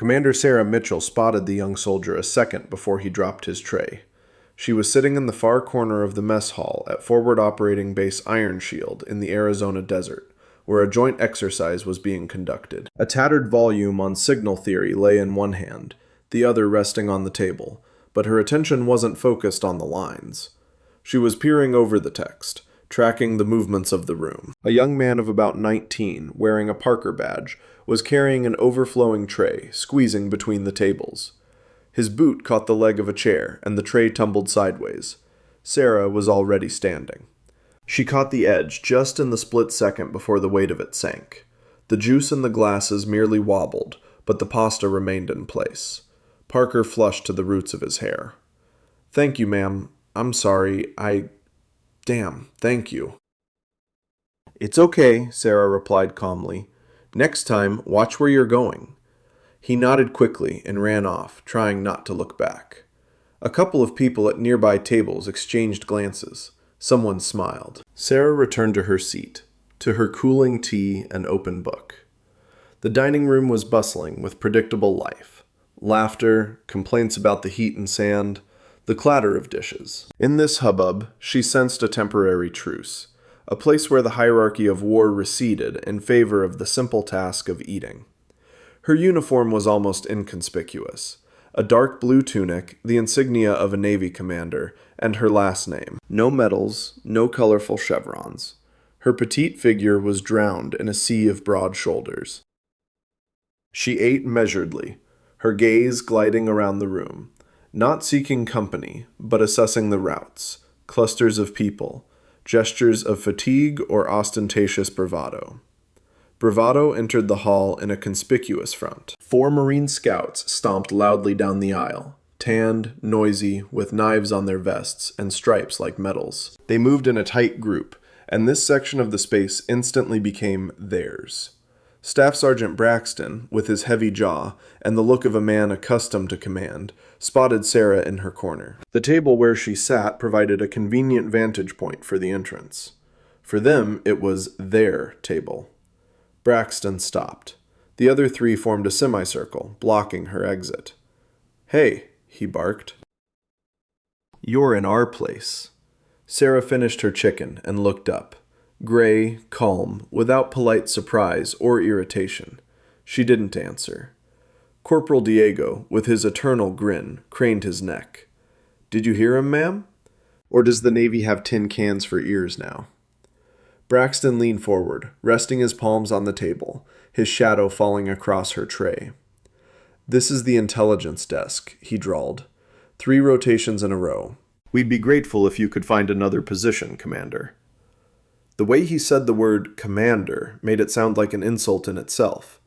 Commander Sarah Mitchell spotted the young soldier a second before he dropped his tray. She was sitting in the far corner of the mess hall at Forward Operating Base Iron Shield in the Arizona desert, where a joint exercise was being conducted. A tattered volume on signal theory lay in one hand, the other resting on the table, but her attention wasn't focused on the lines. She was peering over the text, tracking the movements of the room. A young man of about 19, wearing a Parker badge, was carrying an overflowing tray, squeezing between the tables. His boot caught the leg of a chair, and the tray tumbled sideways. Sarah was already standing. She caught the edge just in the split second before the weight of it sank. The juice in the glasses merely wobbled, but the pasta remained in place. Parker flushed to the roots of his hair. "Thank you, ma'am. I'm sorry. Damn, thank you." "It's okay," Sarah replied calmly. "Next time, watch where you're going." He nodded quickly and ran off, trying not to look back. A couple of people at nearby tables exchanged glances. Someone smiled. Sarah returned to her seat, to her cooling tea and open book. The dining room was bustling with predictable life. Laughter, complaints about the heat and sand, the clatter of dishes. In this hubbub, she sensed a temporary truce, a place where the hierarchy of war receded in favor of the simple task of eating. Her uniform was almost inconspicuous. A dark blue tunic, the insignia of a Navy commander, and her last name. No medals, no colorful chevrons. Her petite figure was drowned in a sea of broad shoulders. She ate measuredly, her gaze gliding around the room, not seeking company, but assessing the routes, clusters of people, gestures of fatigue or ostentatious bravado. Bravado entered the hall in a conspicuous front. 4 Marine scouts stomped loudly down the aisle, tanned, noisy, with knives on their vests and stripes like medals. They moved in a tight group, and this section of the space instantly became theirs. Staff Sergeant Braxton, with his heavy jaw and the look of a man accustomed to command, spotted Sarah in her corner. The table where she sat provided a convenient vantage point for the entrance. For them, it was their table. Braxton stopped. The other 3 formed a semicircle, blocking her exit. "Hey," he barked. "You're in our place." Sarah finished her chicken and looked up. Gray, calm, without polite surprise or irritation. She didn't answer. Corporal Diego, with his eternal grin, craned his neck. "Did you hear him, ma'am? Or does the Navy have tin cans for ears now?" Braxton leaned forward, resting his palms on the table, his shadow falling across her tray. "This is the intelligence desk," he drawled. 3 rotations in a row. "We'd be grateful if you could find another position, Commander." The way he said the word commander made it sound like an insult in itself.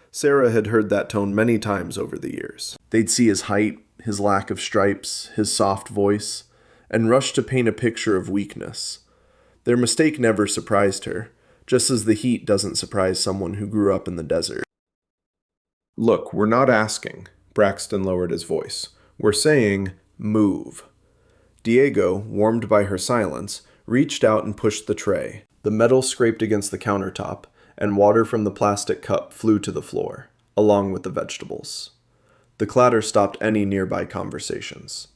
Sarah had heard that tone many times over the years. They'd see his height, his lack of stripes, his soft voice, and rush to paint a picture of weakness. Their mistake never surprised her, just as the heat doesn't surprise someone who grew up in the desert. "Look, we're not asking," Braxton lowered his voice. "We're saying, move." Diego, warmed by her silence, reached out and pushed the tray. The metal scraped against the countertop, and water from the plastic cup flew to the floor, along with the vegetables. The clatter stopped any nearby conversations.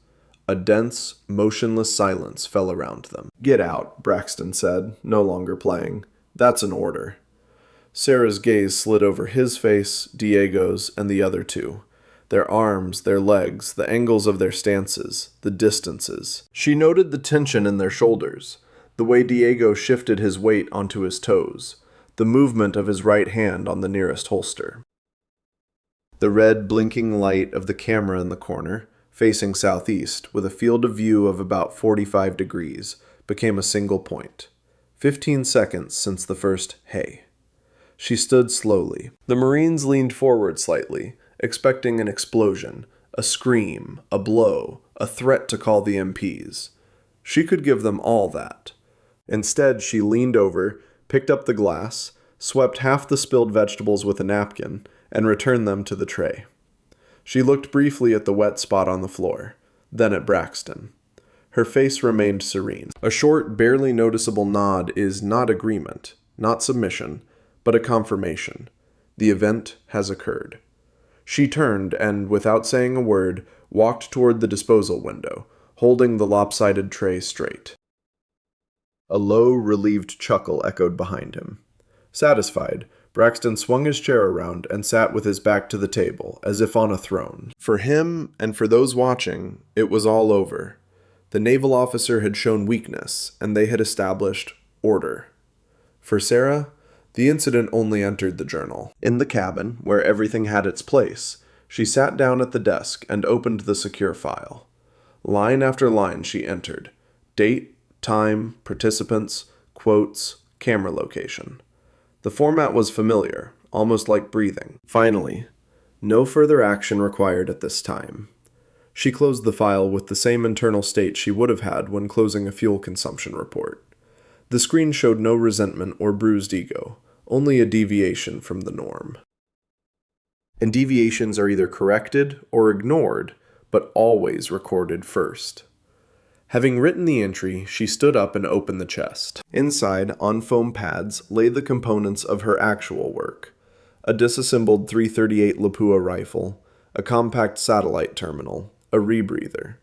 A dense, motionless silence fell around them. "Get out," Braxton said, no longer playing. "That's an order." Sarah's gaze slid over his face, Diego's, and the other 2. Their arms, their legs, the angles of their stances, the distances. She noted the tension in their shoulders, the way Diego shifted his weight onto his toes, the movement of his right hand on the nearest holster. The red, blinking light of the camera in the corner, facing southeast, with a field of view of about 45 degrees, became a single point. 15 seconds since the first "hey." She stood slowly. The Marines leaned forward slightly, expecting an explosion, a scream, a blow, a threat to call the MPs. She could give them all that. Instead, she leaned over, picked up the glass, swept half the spilled vegetables with a napkin, and returned them to the tray. She looked briefly at the wet spot on the floor, then at Braxton. Her face remained serene. A short, barely noticeable nod is not agreement, not submission, but a confirmation. The event has occurred. She turned and, without saying a word, walked toward the disposal window, holding the lopsided tray straight. A low, relieved chuckle echoed behind him. Satisfied, Braxton swung his chair around and sat with his back to the table, as if on a throne. For him, and for those watching, it was all over. The naval officer had shown weakness, and they had established order. For Sarah, the incident only entered the journal. In the cabin, where everything had its place, she sat down at the desk and opened the secure file. Line after line she entered. Date, time, participants, quotes, camera location. The format was familiar, almost like breathing. Finally, no further action required at this time. She closed the file with the same internal state she would have had when closing a fuel consumption report. The screen showed no resentment or bruised ego, only a deviation from the norm. And deviations are either corrected or ignored, but always recorded first. Having written the entry, she stood up and opened the chest. Inside, on foam pads, lay the components of her actual work: a disassembled .338 Lapua rifle, a compact satellite terminal, a rebreather.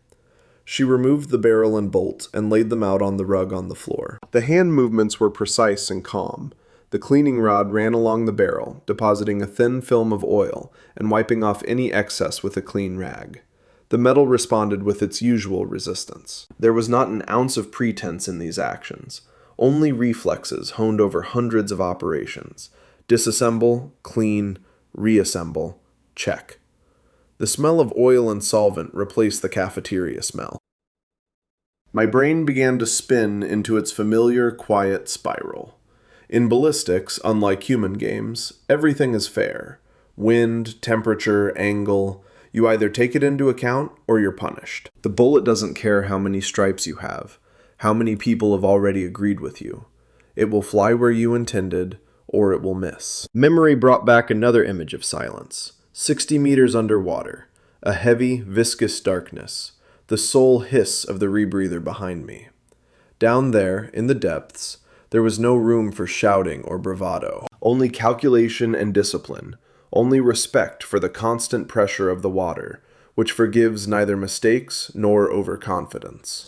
She removed the barrel and bolt and laid them out on the rug on the floor. The hand movements were precise and calm. The cleaning rod ran along the barrel, depositing a thin film of oil and wiping off any excess with a clean rag. The metal responded with its usual resistance. There was not an ounce of pretense in these actions, only reflexes honed over hundreds of operations. Disassemble, clean, reassemble, check. The smell of oil and solvent replaced the cafeteria smell. My brain began to spin into its familiar, quiet spiral. In ballistics, unlike human games, everything is fair. Wind, temperature, angle. You either take it into account or you're punished. The bullet doesn't care how many stripes you have, how many people have already agreed with you. It will fly where you intended, or it will miss. Memory brought back another image of silence. 60 meters underwater, a heavy, viscous darkness, the sole hiss of the rebreather behind me. Down there, in the depths, there was no room for shouting or bravado, only calculation and discipline, only respect for the constant pressure of the water, which forgives neither mistakes nor overconfidence.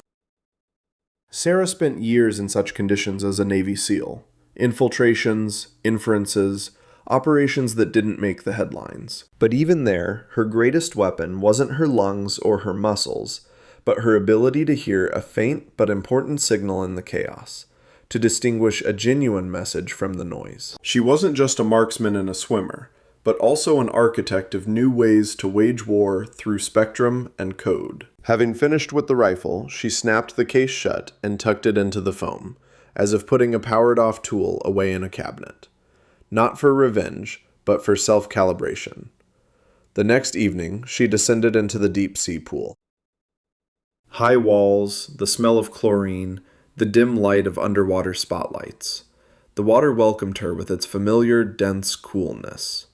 Sarah spent years in such conditions as a Navy SEAL. Infiltrations, inferences, operations that didn't make the headlines. But even there, her greatest weapon wasn't her lungs or her muscles, but her ability to hear a faint but important signal in the chaos, to distinguish a genuine message from the noise. She wasn't just a marksman and a swimmer, but also an architect of new ways to wage war through spectrum and code. Having finished with the rifle, she snapped the case shut and tucked it into the foam, as if putting a powered-off tool away in a cabinet. Not for revenge, but for self-calibration. The next evening, she descended into the deep-sea pool. High walls, the smell of chlorine, the dim light of underwater spotlights. The water welcomed her with its familiar, dense coolness.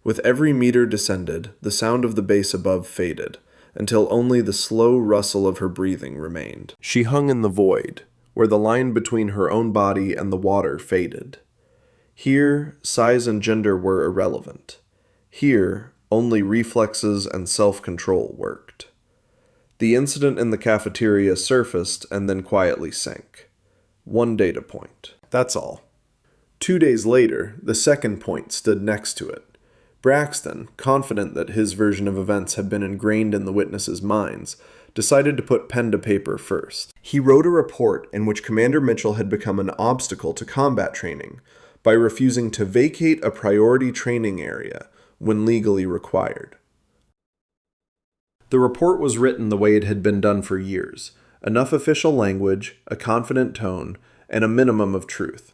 With every meter descended, the sound of the bass above faded, until only the slow rustle of her breathing remained. She hung in the void, where the line between her own body and the water faded. Here, size and gender were irrelevant. Here, only reflexes and self-control worked. The incident in the cafeteria surfaced and then quietly sank. One data point. That's all. 2 days later, the second point stood next to it. Braxton, confident that his version of events had been ingrained in the witnesses' minds, decided to put pen to paper first. He wrote a report in which Commander Mitchell had become an obstacle to combat training by refusing to vacate a priority training area when legally required. The report was written the way it had been done for years: enough official language, a confident tone, and a minimum of truth.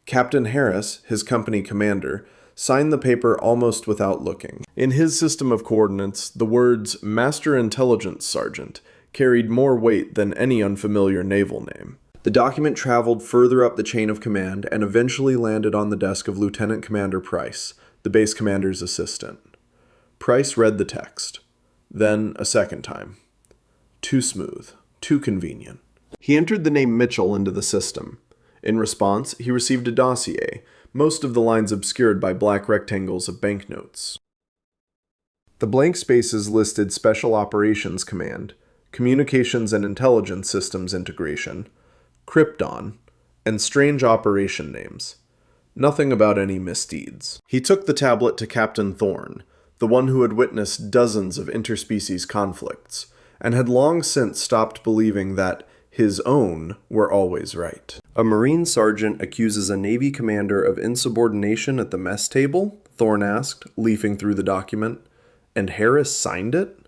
Captain Harris, his company commander, signed the paper almost without looking. In his system of coordinates, the words Master Intelligence Sergeant carried more weight than any unfamiliar naval name. The document traveled further up the chain of command and eventually landed on the desk of Lieutenant Commander Price, the base commander's assistant. Price read the text. Then a second time. Too smooth. Too convenient. He entered the name Mitchell into the system. In response, he received a dossier, most of the lines obscured by black rectangles of banknotes. The blank spaces listed Special Operations Command, Communications and Intelligence Systems Integration, Krypton, and strange operation names. Nothing about any misdeeds. He took the tablet to Captain Thorne, the one who had witnessed dozens of interspecies conflicts, and had long since stopped believing that his own were always right. A Marine sergeant accuses a Navy commander of insubordination at the mess table? Thorne asked, leafing through the document. And Harris signed it?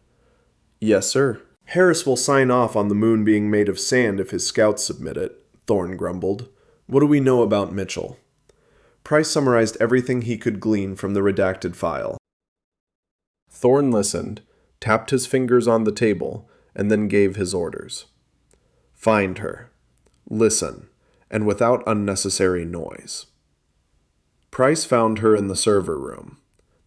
Yes, sir. Harris will sign off on the moon being made of sand if his scouts submit it, Thorne grumbled. What do we know about Mitchell? Price summarized everything he could glean from the redacted file. Thorne listened, tapped his fingers on the table, and then gave his orders. Find her. Listen, and without unnecessary noise. Price found her in the server room.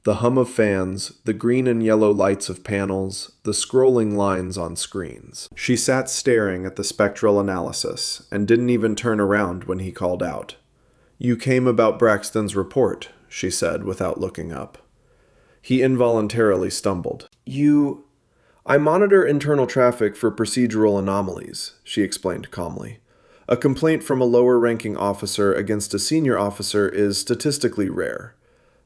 The hum of fans, the green and yellow lights of panels, the scrolling lines on screens. She sat staring at the spectral analysis, and didn't even turn around when he called out. You came about Braxton's report, she said without looking up. He involuntarily stumbled. I monitor internal traffic for procedural anomalies, she explained calmly. A complaint from a lower-ranking officer against a senior officer is statistically rare.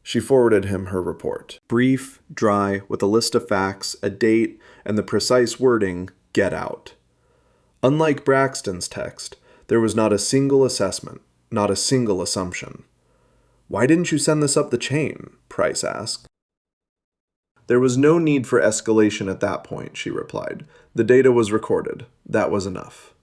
She forwarded him her report. Brief, dry, with a list of facts, a date, and the precise wording, get out. Unlike Braxton's text, there was not a single assessment, not a single assumption. Why didn't you send this up the chain? Price asked. There was no need for escalation at that point, she replied. The data was recorded. That was enough.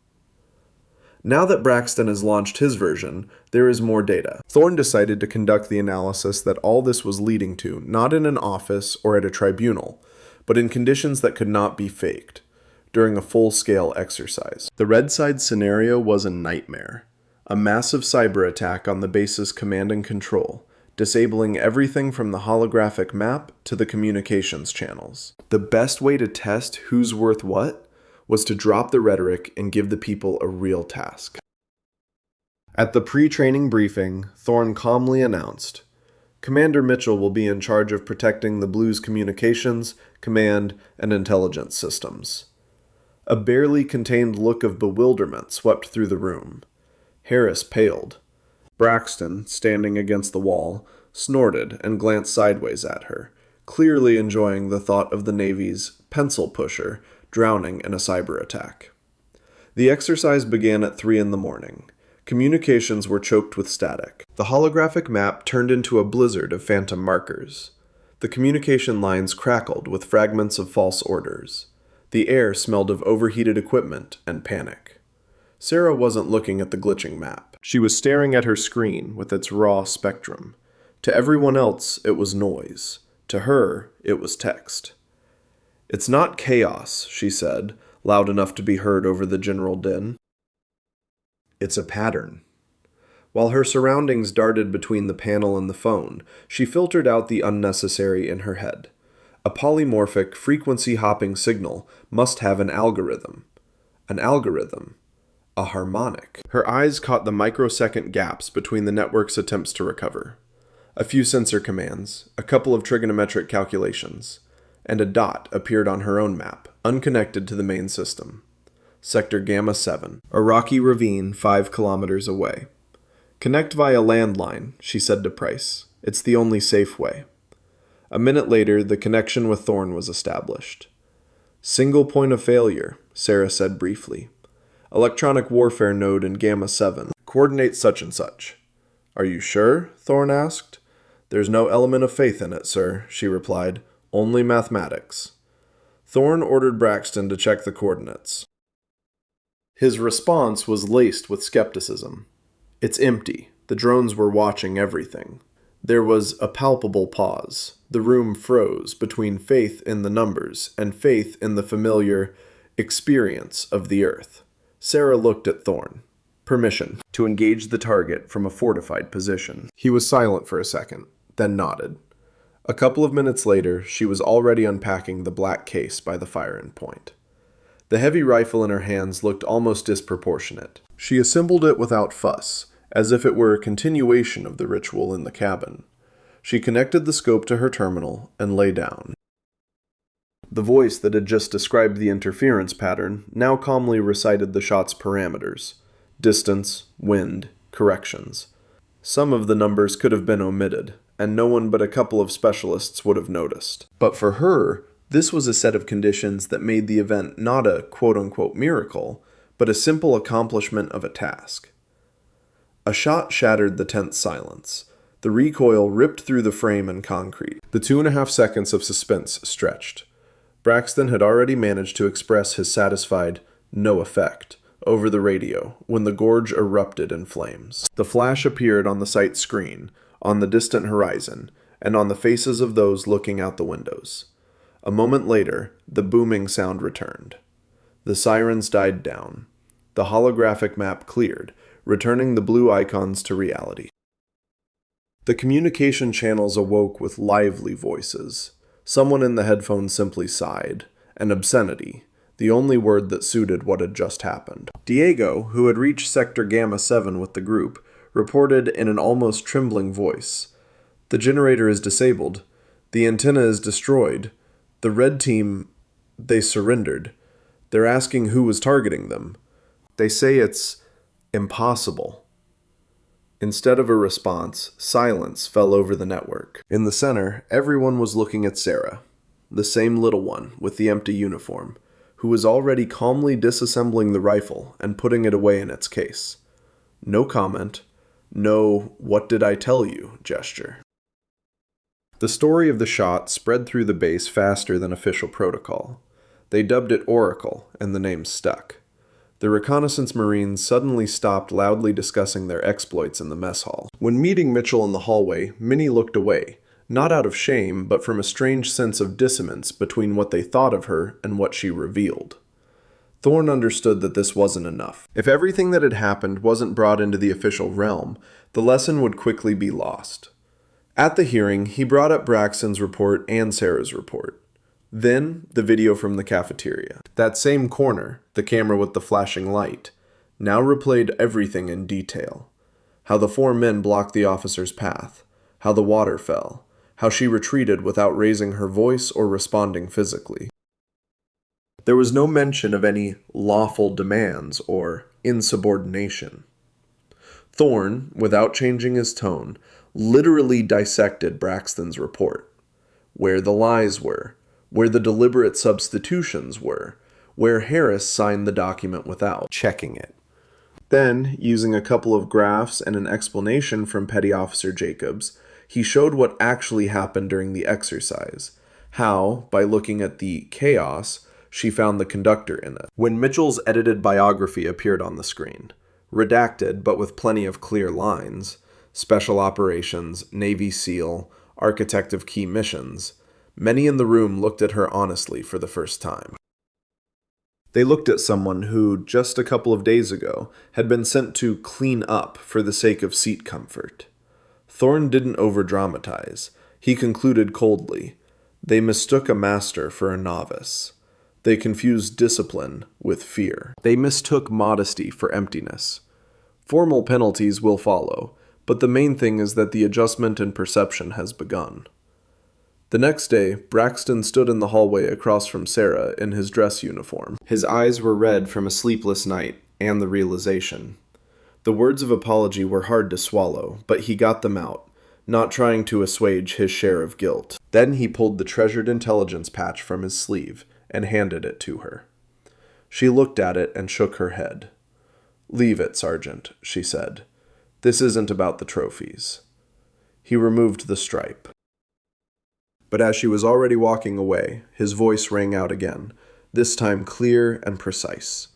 Now that Braxton has launched his version, there is more data. Thorne decided to conduct the analysis that all this was leading to, not in an office or at a tribunal, but in conditions that could not be faked, during a full-scale exercise. The Red Side scenario was a nightmare. A massive cyber attack on the base's command and control, disabling everything from the holographic map to the communications channels. The best way to test who's worth what was to drop the rhetoric and give the people a real task. At the pre-training briefing, Thorne calmly announced, Commander Mitchell will be in charge of protecting the Blues' communications, command, and intelligence systems. A barely contained look of bewilderment swept through the room. Harris paled. Braxton, standing against the wall, snorted and glanced sideways at her, clearly enjoying the thought of the Navy's pencil pusher drowning in a cyber attack. The exercise began at 3 a.m. Communications were choked with static. The holographic map turned into a blizzard of phantom markers. The communication lines crackled with fragments of false orders. The air smelled of overheated equipment and panic. Sarah wasn't looking at the glitching map. She was staring at her screen with its raw spectrum. To everyone else, it was noise. To her, it was text. It's not chaos, she said, loud enough to be heard over the general din. It's a pattern. While her surroundings darted between the panel and the phone, she filtered out the unnecessary in her head. A polymorphic, frequency-hopping signal must have an algorithm. An algorithm. A harmonic. Her eyes caught the microsecond gaps between the network's attempts to recover. A few sensor commands, a couple of trigonometric calculations, and a dot appeared on her own map, unconnected to the main system. Sector Gamma 7, a rocky ravine 5 kilometers away. Connect via landline, she said to Price. It's the only safe way. A minute later, the connection with Thorne was established. Single point of failure, Sarah said briefly. Electronic warfare node in Gamma 7. Coordinate such and such. Are you sure? Thorne asked. There's no element of faith in it, sir, she replied. Only mathematics. Thorne ordered Braxton to check the coordinates. His response was laced with skepticism. It's empty. The drones were watching everything. There was a palpable pause. The room froze between faith in the numbers and faith in the familiar experience of the Earth. Sarah looked at Thorne. Permission to engage the target from a fortified position. He was silent for a second, then nodded. A couple of minutes later, she was already unpacking the black case by the firing point. The heavy rifle in her hands looked almost disproportionate. She assembled it without fuss, as if it were a continuation of the ritual in the cabin. She connected the scope to her terminal and lay down. The voice that had just described the interference pattern now calmly recited the shot's parameters: distance, wind, corrections. Some of the numbers could have been omitted, and no one but a couple of specialists would have noticed. But for her, this was a set of conditions that made the event not a quote-unquote miracle, but a simple accomplishment of a task. A shot shattered the tense silence. The recoil ripped through the frame and concrete. The 2.5 seconds of suspense stretched. Braxton had already managed to express his satisfied "no effect" over the radio when the gorge erupted in flames. The flash appeared on the sight screen, on the distant horizon, and on the faces of those looking out the windows. A moment later, the booming sound returned. The sirens died down. The holographic map cleared, returning the blue icons to reality. The communication channels awoke with lively voices. Someone in the headphones simply sighed. An obscenity, the only word that suited what had just happened. Diego, who had reached Sector Gamma 7 with the group, reported in an almost trembling voice, "The generator is disabled. The antenna is destroyed. The red team, they surrendered. They're asking who was targeting them. They say it's impossible." Instead of a response, silence fell over the network. In the center, everyone was looking at Sarah, the same little one with the empty uniform, who was already calmly disassembling the rifle and putting it away in its case. No comment, no "what did I tell you" gesture. The story of the shot spread through the base faster than official protocol. They dubbed it Oracle, and the name stuck. The reconnaissance Marines suddenly stopped loudly discussing their exploits in the mess hall. When meeting Mitchell in the hallway, Minnie looked away, not out of shame, but from a strange sense of dissonance between what they thought of her and what she revealed. Thorne understood that this wasn't enough. If everything that had happened wasn't brought into the official realm, the lesson would quickly be lost. At the hearing, he brought up Braxton's report and Sarah's report. Then, the video from the cafeteria. That same corner, the camera with the flashing light, now replayed everything in detail. How the 4 men blocked the officer's path, how the water fell, how she retreated without raising her voice or responding physically. There was no mention of any lawful demands or insubordination. Thorne, without changing his tone, literally dissected Braxton's report. Where the lies were, where the deliberate substitutions were, where Harris signed the document without checking it. Then, using a couple of graphs and an explanation from Petty Officer Jacobs, he showed what actually happened during the exercise, how, by looking at the chaos, she found the conductor in it. When Mitchell's edited biography appeared on the screen, redacted but with plenty of clear lines, Special Operations, Navy SEAL, Architect of Key Missions, many in the room looked at her honestly for the first time. They looked at someone who, just a couple of days ago, had been sent to clean up for the sake of seat comfort. Thorne didn't overdramatize. He concluded coldly, "They mistook a master for a novice. They confused discipline with fear. They mistook modesty for emptiness. Formal penalties will follow, but the main thing is that the adjustment in perception has begun." The next day, Braxton stood in the hallway across from Sarah in his dress uniform. His eyes were red from a sleepless night and the realization. The words of apology were hard to swallow, but he got them out, not trying to assuage his share of guilt. Then he pulled the treasured intelligence patch from his sleeve and handed it to her. She looked at it and shook her head. "Leave it, Sergeant," she said. "This isn't about the trophies." He removed the stripe. But as she was already walking away, his voice rang out again, this time clear and precise.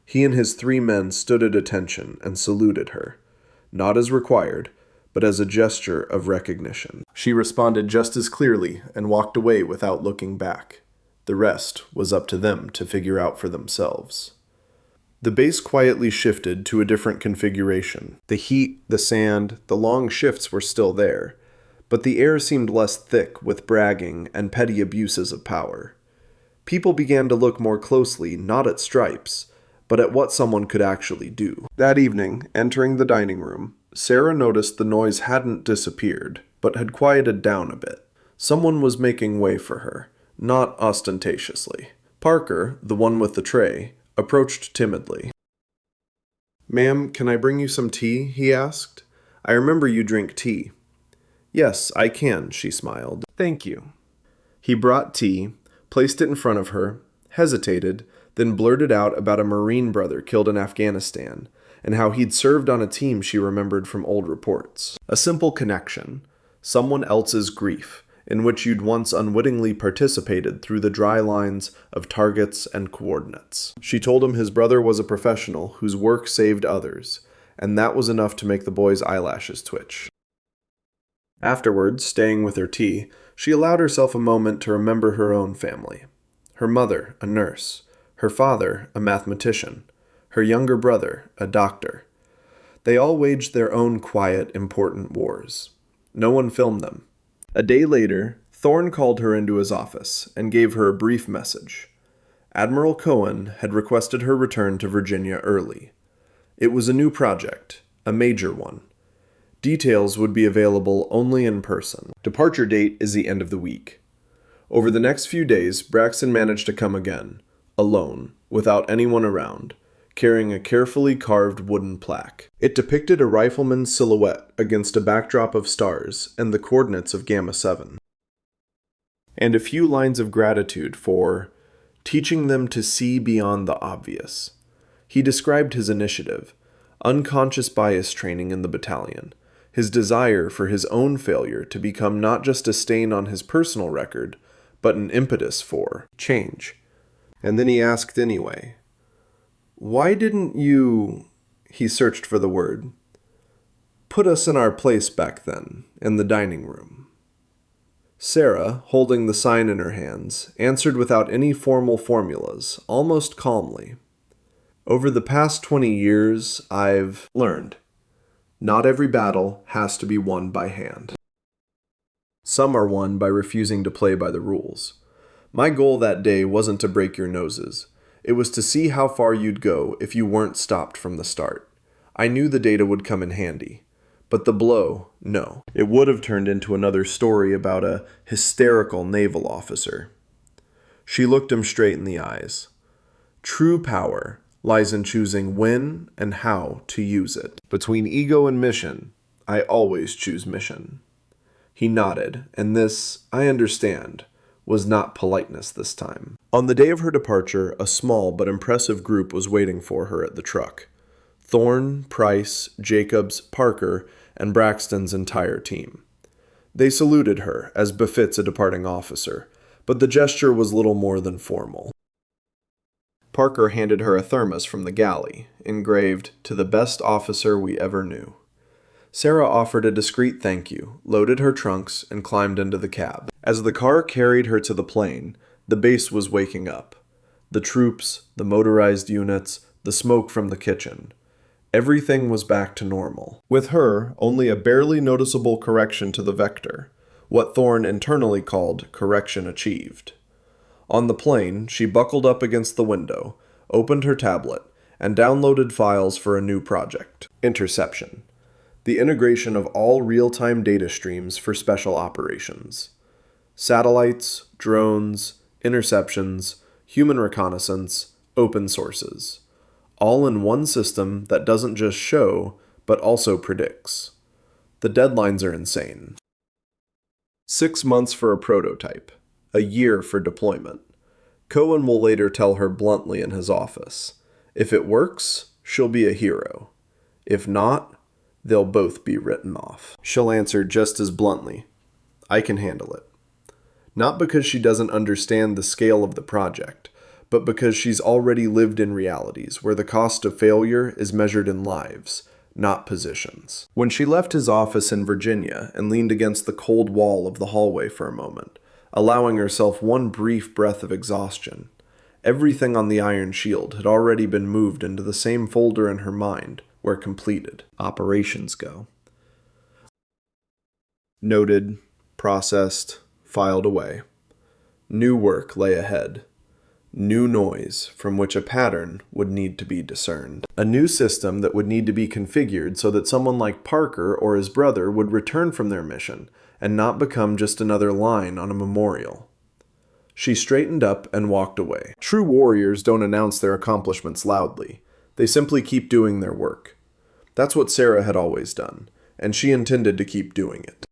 He and his 3 men stood at attention and saluted her, not as required, but as a gesture of recognition. She responded just as clearly and walked away without looking back. The rest was up to them to figure out for themselves. The base quietly shifted to a different configuration. The heat, the sand, the long shifts were still there, but the air seemed less thick with bragging and petty abuses of power. People began to look more closely not at stripes, but at what someone could actually do. That evening, entering the dining room, Sarah noticed the noise hadn't disappeared, but had quieted down a bit. Someone was making way for her, not ostentatiously. Parker, the one with the tray, approached timidly. "Ma'am, can I bring you some tea?" he asked. "I remember you drink tea." "Yes, I can," she smiled. "Thank you." He brought tea, placed it in front of her, hesitated, then blurted out about a Marine brother killed in Afghanistan, and how he'd served on a team she remembered from old reports. A simple connection, someone else's grief, in which you'd once unwittingly participated through the dry lines of targets and coordinates. She told him his brother was a professional whose work saved others, and that was enough to make the boy's eyelashes twitch. Afterwards, staying with her tea, she allowed herself a moment to remember her own family. Her mother, a nurse. Her father, a mathematician. Her younger brother, a doctor. They all waged their own quiet, important wars. No one filmed them. A day later, Thorne called her into his office and gave her a brief message. Admiral Cohen had requested her return to Virginia early. It was a new project, a major one. Details would be available only in person. Departure date is the end of the week. Over the next few days, Braxton managed to come again, alone, without anyone around, carrying a carefully carved wooden plaque. It depicted a rifleman's silhouette against a backdrop of stars and the coordinates of Gamma 7. And a few lines of gratitude for teaching them to see beyond the obvious. He described his initiative, unconscious bias training in the battalion, his desire for his own failure to become not just a stain on his personal record, but an impetus for change. And then he asked anyway, "Why didn't you," he searched for the word, "put us in our place back then, in the dining room?" Sarah, holding the sign in her hands, answered without any formal formulas, almost calmly. "Over the past 20 years, I've learned. Not every battle has to be won by hand. Some are won by refusing to play by the rules. My goal that day wasn't to break your noses. It was to see how far you'd go if you weren't stopped from the start. I knew the data would come in handy. But the blow, no. It would have turned into another story about a hysterical naval officer." She looked him straight in the eyes. "True power lies in choosing when and how to use it. Between ego and mission, I always choose mission." He nodded, and this, I understand, was not politeness this time. On the day of her departure, a small but impressive group was waiting for her at the truck. Thorne, Price, Jacobs, Parker, and Braxton's entire team. They saluted her, as befits a departing officer, but the gesture was little more than formal. Parker handed her a thermos from the galley, engraved, "To the best officer we ever knew." Sarah offered a discreet thank you, loaded her trunks, and climbed into the cab. As the car carried her to the plane, the base was waking up. The troops, the motorized units, the smoke from the kitchen. Everything was back to normal. With her, only a barely noticeable correction to the vector, what Thorne internally called correction achieved. On the plane, she buckled up against the window, opened her tablet, and downloaded files for a new project. Interception. The integration of all real-time data streams for special operations. Satellites, drones, interceptions, human reconnaissance, open sources. All in one system that doesn't just show, but also predicts. The deadlines are insane. 6 months for a prototype. A year for deployment. Cohen will later tell her bluntly in his office, if it works, she'll be a hero. If not, they'll both be written off. She'll answer just as bluntly, I can handle it. Not because she doesn't understand the scale of the project, but because she's already lived in realities where the cost of failure is measured in lives, not positions. When she left his office in Virginia and leaned against the cold wall of the hallway for a moment, allowing herself one brief breath of exhaustion, everything on the Iron Shield had already been moved into the same folder in her mind where completed operations go. Noted, processed, filed away. New work lay ahead. New noise from which a pattern would need to be discerned. A new system that would need to be configured so that someone like Parker or his brother would return from their mission and not become just another line on a memorial. She straightened up and walked away. True warriors don't announce their accomplishments loudly. They simply keep doing their work. That's what Sarah had always done, and she intended to keep doing it.